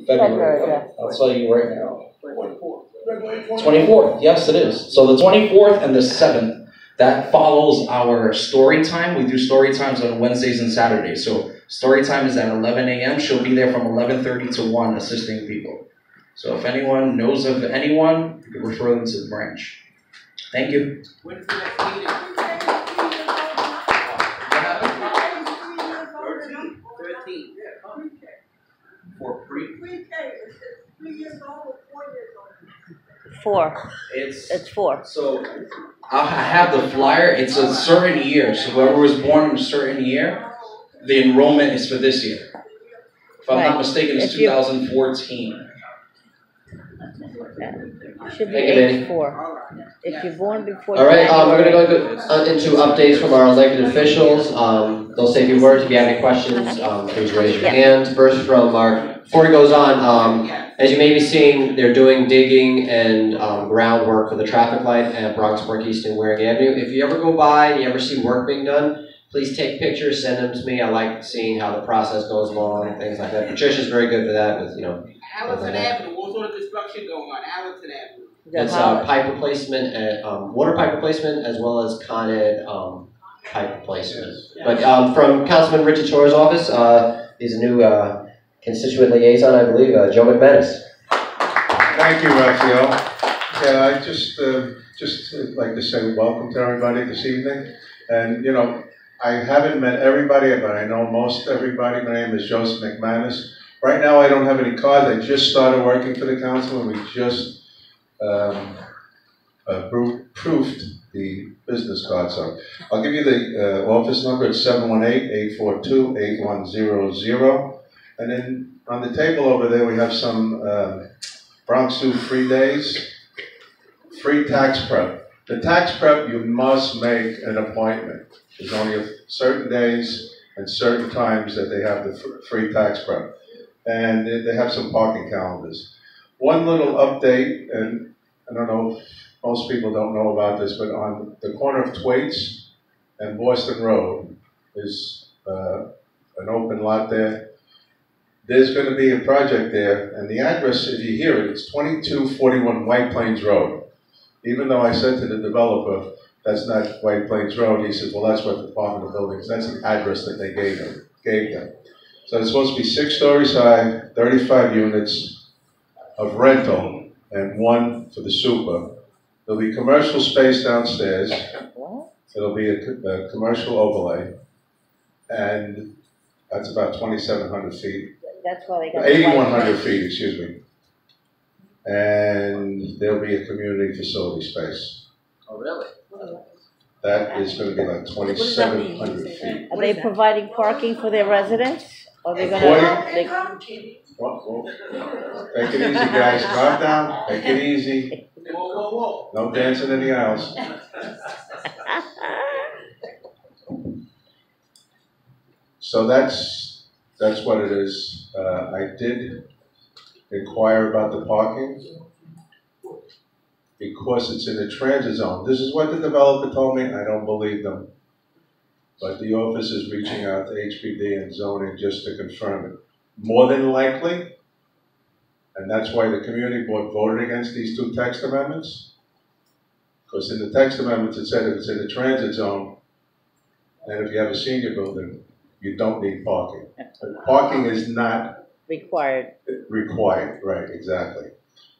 February, yeah. I'll tell you right now. 24th, yes it is. So the 24th and the 7th, that follows our story time. We do story times on Wednesdays and Saturdays. So story time is at 11 a.m. She'll be there from 11:30 to 1 assisting people. So if anyone knows of anyone, you can refer them to the branch. Thank you. When is the next meeting? 13. For pre-K, is it 3 years old or 4 years old? 4. It's 4. So I have the flyer. It's a certain year. So whoever was born in a certain year, the enrollment is for this year. If I'm not mistaken, it's 2014. Should be 84. If you're born before. All right, we're going to go into updates from our elected officials. They'll say a few words. If you have any questions, please raise your hand. First from our, before he goes on, as you may be seeing, they're doing digging and groundwork for the traffic light at Bronx Park East and Waring Avenue. If you ever go by and you ever see work being done, please take pictures, send them to me. I like seeing how the process goes along and things like that. Patricia's very good for that with, Hamilton Avenue, what sort of construction going on? Hamilton Avenue. It's pipe replacement, and water pipe replacement, as well as Con Ed pipe replacement. But from Councilman Richard Chora's office, he's a new constituent liaison, I believe, Joe McManus. Thank you, Raphael. Yeah, I just like to say welcome to everybody this evening. And I haven't met everybody, but I know most everybody. My name is Joseph McManus. Right now, I don't have any cards. I just started working for the council, and we just proofed the business card. So I'll give you the office number. It's 718-842-8100. And then on the table over there, we have some Bronx Zoo free days, free tax prep. The tax prep, you must make an appointment. There's only certain days and certain times that they have the free tax prep. And they have some parking calendars. One little update, and I don't know if most people don't know about this, but on the corner of Thwaites and Boston Road is an open lot there. There's going to be a project there, and the address, if you hear it, it's 2241 White Plains Road. Even though I said to the developer, that's not White Plains Road, he said, well, that's what the Department of Buildings, that's the address that they gave them. So it's supposed to be 6 stories high, 35 units of rental, and 1 for the super. There'll be commercial space downstairs. It'll be a commercial overlay, and that's about 2,700 feet. That's why they got 8,100 feet, excuse me. And there'll be a community facility space. Oh, really? That is going to be like 2,700 feet. Are they providing parking for their residents? Or are they going to? Take it easy, guys. Calm down. Take it easy. No dancing in the aisles. So that's what it is. I did inquire about the parking because it's in a transit zone. This is what the developer told me. I don't believe them. But the office is reaching out to HPD and zoning just to confirm it. More than likely, and that's why the community board voted against these 2 text amendments, because in the text amendments it said if it's in the transit zone, and if you have a senior building, you don't need parking. But parking is not required. Required, right, exactly.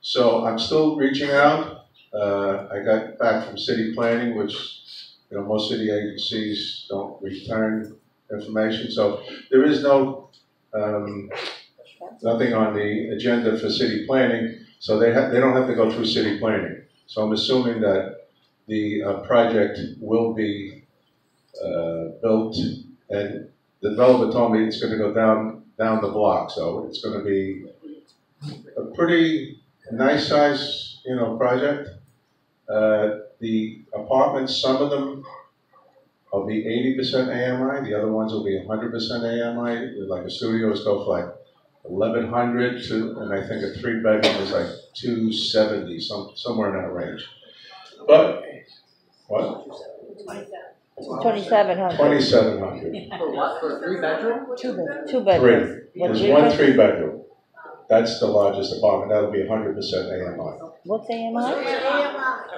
So I'm still reaching out. I got back from city planning, which most city agencies don't return information. So there is nothing on the agenda for city planning, so they don't have to go through city planning. So I'm assuming that the project will be built, and the developer told me it's going to go down the block, so it's going to be a pretty nice size project. The apartments, some of them will be 80% AMI, the other ones will be 100% AMI. Like a studios go for like 1,100 to, and I think a 3-bedroom is like 270, somewhere in that range. But what? 2,700. 2,700. For what? For a 3-bedroom? 2 bedrooms. There's 1 3-bedroom. That's the largest apartment. That'll be 100% AMI. What's AMI? Whoa,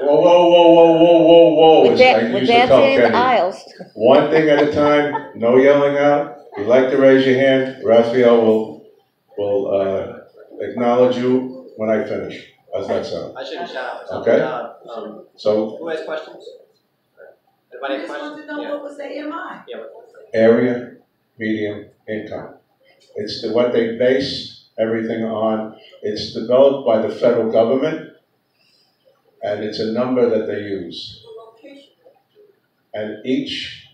whoa, whoa, whoa, whoa, whoa, whoa. We're It's like you used to tell dancing in the Kenny. aisles. One thing at a time, no yelling out. If you'd like to raise your hand, Raphael will acknowledge you when I finish. How's that sound? I shouldn't shout. Okay. So, who has questions? Anybody I have just questions? want to know what was AMI. Yeah. area, medium, income. It's what they base everything on. It's developed by the federal government, and it's a number that they use. And each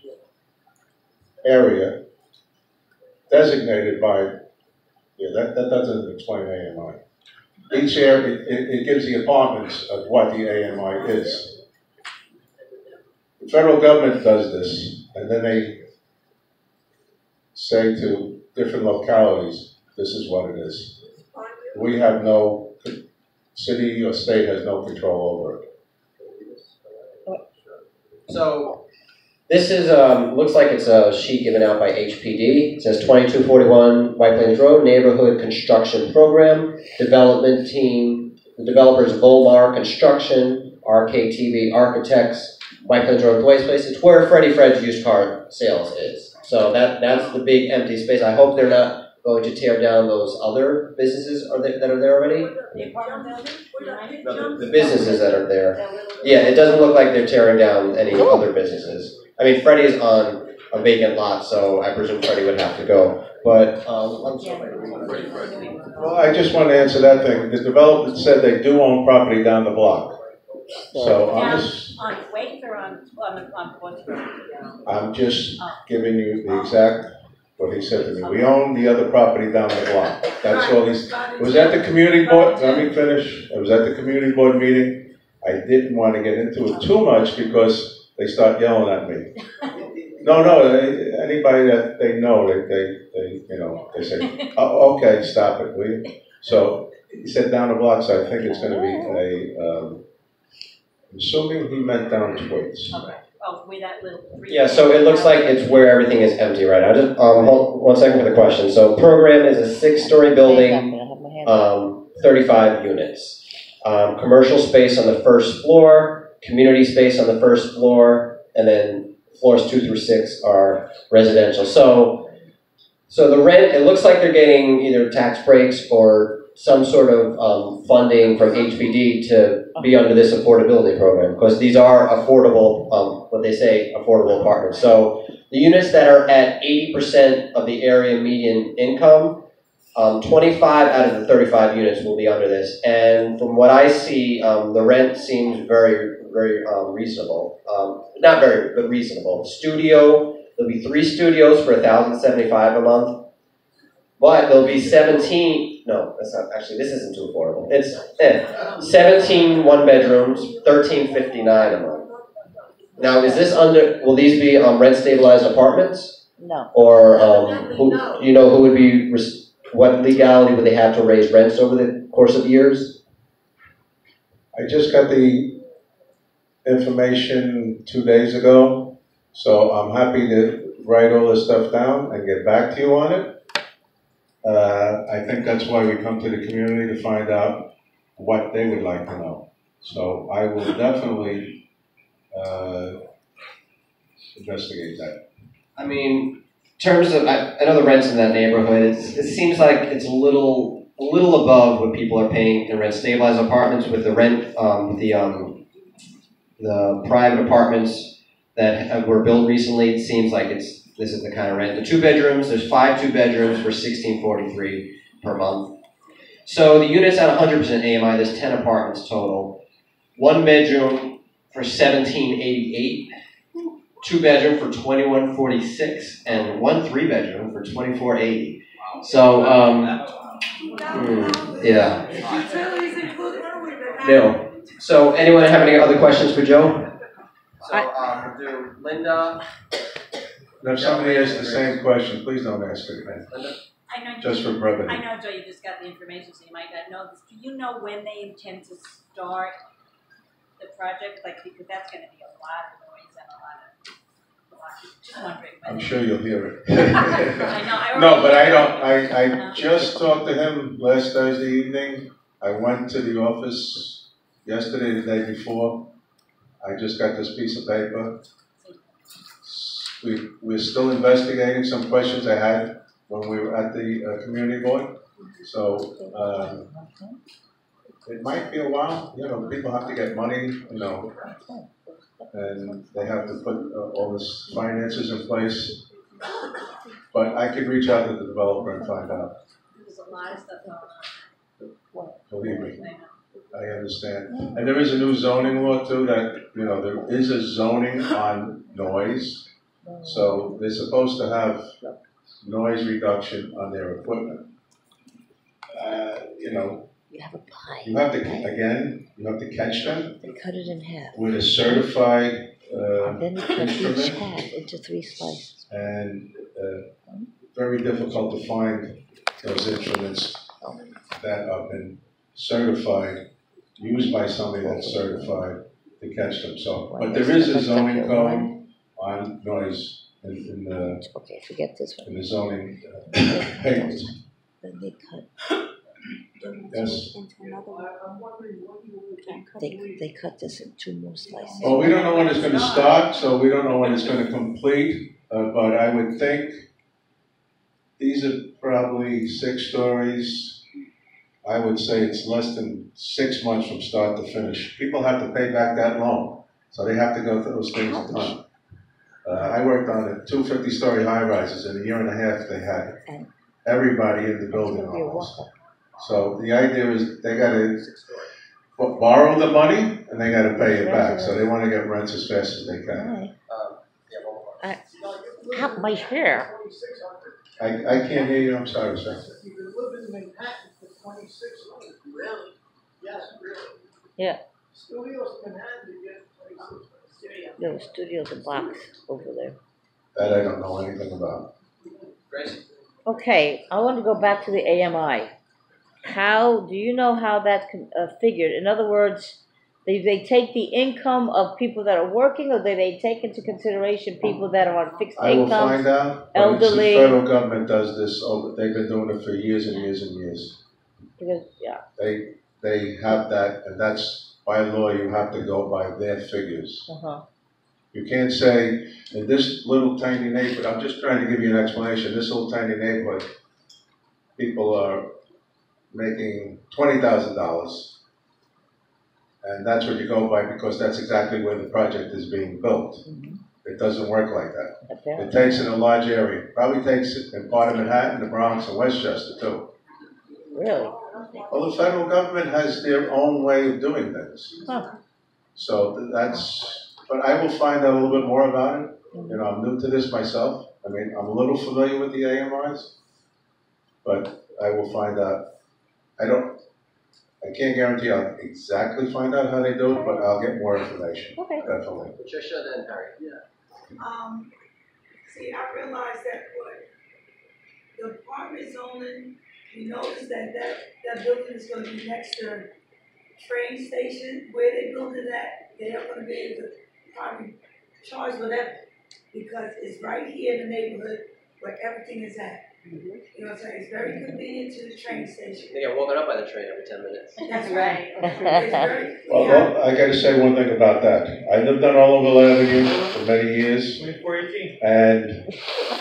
area designated by, that doesn't explain AMI. Each area, it gives the apartments of what the AMI is. The federal government does this, and then they say to different localities, this is what it is. We have no, city or state has no control over it. So, this is, looks like it's a sheet given out by HPD. It says 2241 White Plains Road, Neighborhood Construction Program, Development Team, the developers Volmar Construction, RKTV Architects, White Plains Road Waste Place. It's where Freddie Fred's used car sales is. So that's the big empty space. I hope they're not going to tear down those other businesses that are there already. No, the businesses that are there. Yeah, it doesn't look like they're tearing down any other businesses. I mean, Freddie's on a vacant lot, so I presume Freddie would have to go. But I'm sorry. Well, I just want to answer that thing. The developer said they do own property down the block. So I'm just. On Wake or on I'm just giving you the exact what he said to me. We own the other property down the block. That's all he's. It was at the community board. Let me finish. It was at the community board meeting. I didn't want to get into it too much because they start yelling at me. No, anybody that they know, they say, oh, okay, stop it, will you? So he said down the block, so I think it's going to be I'm assuming he meant down Twigs. Okay. Oh, with that little. Yeah, so it looks like it's where everything is empty right now. Just hold 1 second for the question. So program is a 6-story building, 35 units. Commercial space on the first floor, community space on the first floor, and then floors 2 through 6 are residential. So the rent, it looks like they're getting either tax breaks or some sort of funding from HPD to be under this affordability program, because these are affordable, what they say, affordable apartments. So the units that are at 80% of the area median income, 25 out of the 35 units will be under this. And from what I see, the rent seems very, very reasonable. Not very, but reasonable. Studio, there'll be 3 studios for $1,075 a month. But there'll be 17, no, that's not, actually, this isn't too affordable. It's 17 one-bedrooms, $1,359 a month. Now, is this will these be rent-stabilized apartments? No. Or, do you know who would be, what legality would they have to raise rents over the course of years? I just got the information 2 days ago, so I'm happy to write all this stuff down and get back to you on it. I think that's why we come to the community, to find out what they would like to know. So I will definitely investigate that. I mean, in terms of, I know the rents in that neighborhood, it seems like it's a little above what people are paying in rent-stabilized apartments. With the rent, the private apartments that were built recently, it seems like this is the kind of rent. The 2 bedrooms, there's 5 2-bedrooms for $1,643 per month. So the units at 100% AMI, there's 10 apartments total. 1 bedroom for $1,788, 2 bedroom for $2,146, and 1 3-bedroom for $2,480. So, yeah. No. So, anyone have any other questions for Joe? So, we'll do Linda. And if somebody asks the same question, please don't ask it again. I know. Just for brevity. I know, Joe, you just got the information, so you might not know this. Do you know when they intend to start the project? Like, because that's going to be a lot of noise and a lot of Just wondering. I'm sure you'll hear it. I know, I No, but I already- don't, I just talked to him last Thursday evening. I went to the office yesterday, the day before. I just got this piece of paper. We're still investigating some questions I had when we were at the community board. So, it might be a while, people have to get money, and they have to put all this finances in place. But I could reach out to the developer and find out. There's a lot of stuff going on. Believe me, I understand. And there is a new zoning law too that, there is a zoning on noise. So they're supposed to have noise reduction on their equipment. You have a pie. You have to catch them They cut it in half. with a certified Then you cut each instrument, half into 3 slices. and very difficult to find those instruments that have been certified, used by somebody that's certified to catch them. So, but there is a zoning code on noise in the Okay, forget this one. zoning papers. Then they cut. Yes. They cut this in 2 more slices. Well, we don't know when it's going to start, so we don't know when it's going to complete. But I would think these are probably 6 stories. I would say it's less than 6 months from start to finish. People have to pay back that loan, so they have to go through those things a ton. I worked on 2 50-story high-rises. In a year and a half, they had everybody in the building almost. So the idea is they got to borrow the money and they got to pay it back. So they want to get rents as fast as they can. How my hair? I can't hear you. I'm sorry, sir. You could live in Manhattan for 2600. Really? Yes, really. Yeah. Studios in Manhattan, you get 2600. No, studio's a box over there. That I don't know anything about. Okay, I want to go back to the AMI. How do you know how that's figured? In other words, they take the income of people that are working, or do they take into consideration people that are on fixed I will income? find out. Elderly. The federal government does this. They've been doing it for years and years and years. Because They have that, and that's by law. You have to go by their figures. You can't say in this little tiny neighborhood. I'm just trying to give you an explanation. This little tiny neighborhood, people are making $20,000, and that's what you go by because that's exactly where the project is being built. It doesn't work like that. It takes in a large area. Probably takes it in part of Manhattan, the Bronx, and Westchester too. really? Well, the federal government has their own way of doing things. So that's, but I will find out a little bit more about it. I'm new to this myself. I mean, I'm a little familiar with the AMIs, but I will find out. I can't guarantee I'll exactly find out how they do it, but I'll get more information. Okay. Definitely. Patricia, then Harry. See, I realize that the apartment zoning, you notice that building is gonna be next to train station, where they building that, they are gonna be able to probably charge whatever, because it's right here in the neighborhood where everything is at. You know what I'm saying? It's very convenient to the train station. They get woken up by the train every 10 minutes. That's right. It's very, Well, I got to say one thing about that. I lived on Oliver Avenue for many years, and a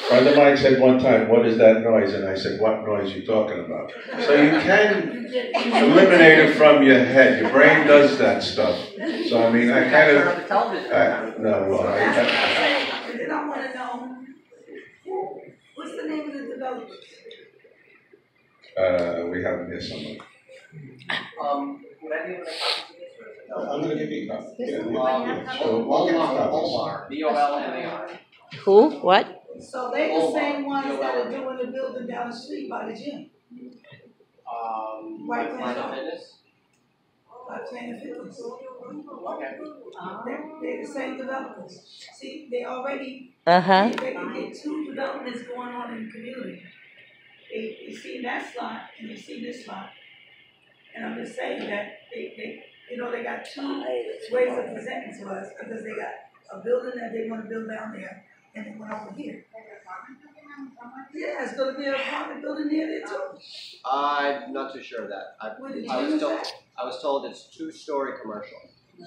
friend of mine said one time, "What is that noise?" And I said, "What noise are you talking about?" So you can eliminate it from your head. Your brain does that stuff. So I mean, I kind of, no, well, and then I wanna know, what's the name of the developers? we have it here somewhere. Would I be able to copy this? I'm going to give you a copy. Yeah, Bolmar, Bolmar. Who? What? So they the same ones that are doing the building down the street by the gym. White Planet Fitness? By Planet Fitness. Okay. They're the same developers. See, they already, Uh huh. they can get 2 developments going on in the community. They see that slot and they see this slot. And I'm just saying that they they got 2 ways of presenting to us, because they got a building that they want to build down there, and it went over here. Yeah, it's gonna be an apartment building near there too. I'm not too sure of that. Where did I you was use told, that? I was told it's 2-story commercial,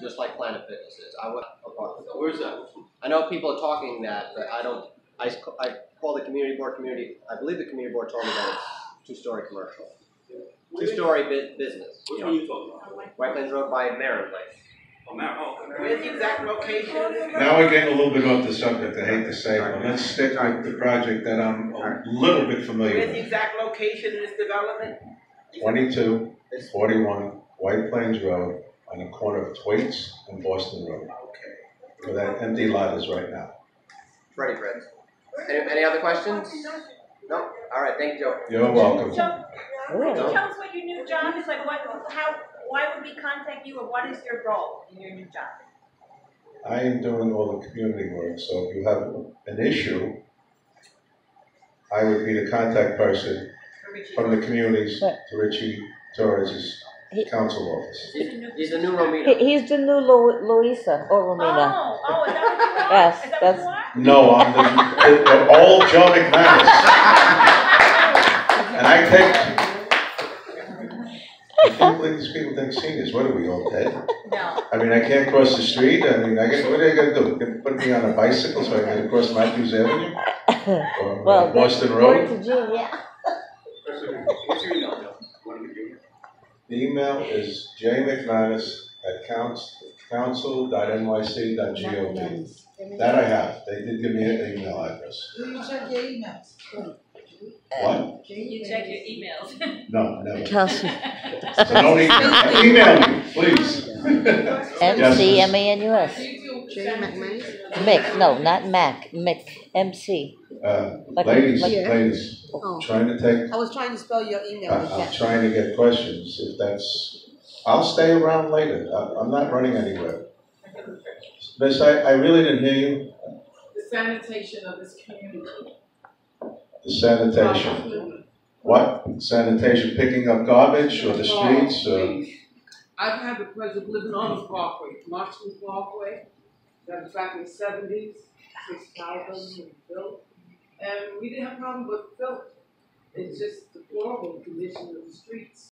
just like Planet Fitness is. I went apartment. Where's that? I know people are talking that, but I don't. I called the community board. I believe the community board told me that it's 2-story commercial, 2-story business. Which one are you talking about? White Plains Road by Marin Place. Oh, Mount. Oh, Where's the exact location? Now we're getting a little bit off the subject, I hate to say, but let's stick with the project that I'm a little bit familiar Where's the with. exact location in this development? 2241 White Plains Road on the corner of Thwaites and Boston Road. Okay. Where that empty lot is right now. Ready, Fred. Any other questions? No? All right, thank you, Joe. You're welcome. So, can you tell us what your new job is? Like, why would we contact you, or what is your role in your new job? I am doing all the community work, so if you have an issue, I would be the contact person from the communities to Richie Torres' council office. He's the new Romita. He's the new Louisa or Romina. Oh, is that what you are? Yes, Is that that's- what you are? No, I'm the old Joe McManus. And I can't believe these people think seniors. What are we, all dead? No. I mean, I can't cross the street. I mean, what are they going to do? Put me on a bicycle so I can get across Matthews Avenue? Or Well, Boston according Road? to Gene, yeah. What's your email, Joe? Want to give you? The email is jmcmanus@council.nyc.gov. That I have. They did give me an email address. Do you check your emails? What? You check your emails. No, never. Kelsey. So don't email me, please. MCMANUS. Jay McMahon? Mick, no, not Mac. Mick. MC. Ladies, Yeah. ladies, Oh. trying to take, I was trying to spell your email. I'm trying to get questions, if that's, I'll stay around later, I'm not running anywhere. Miss, I really didn't hear you, The sanitation of this community. the sanitation. What? Sanitation, picking up garbage, or the streets, or? I've had the pleasure of living on the Parkway, Marchman Parkway. That was back in the 70s, 6,000 was built. And we didn't have a problem with filth. It's just the deplorable condition of the streets.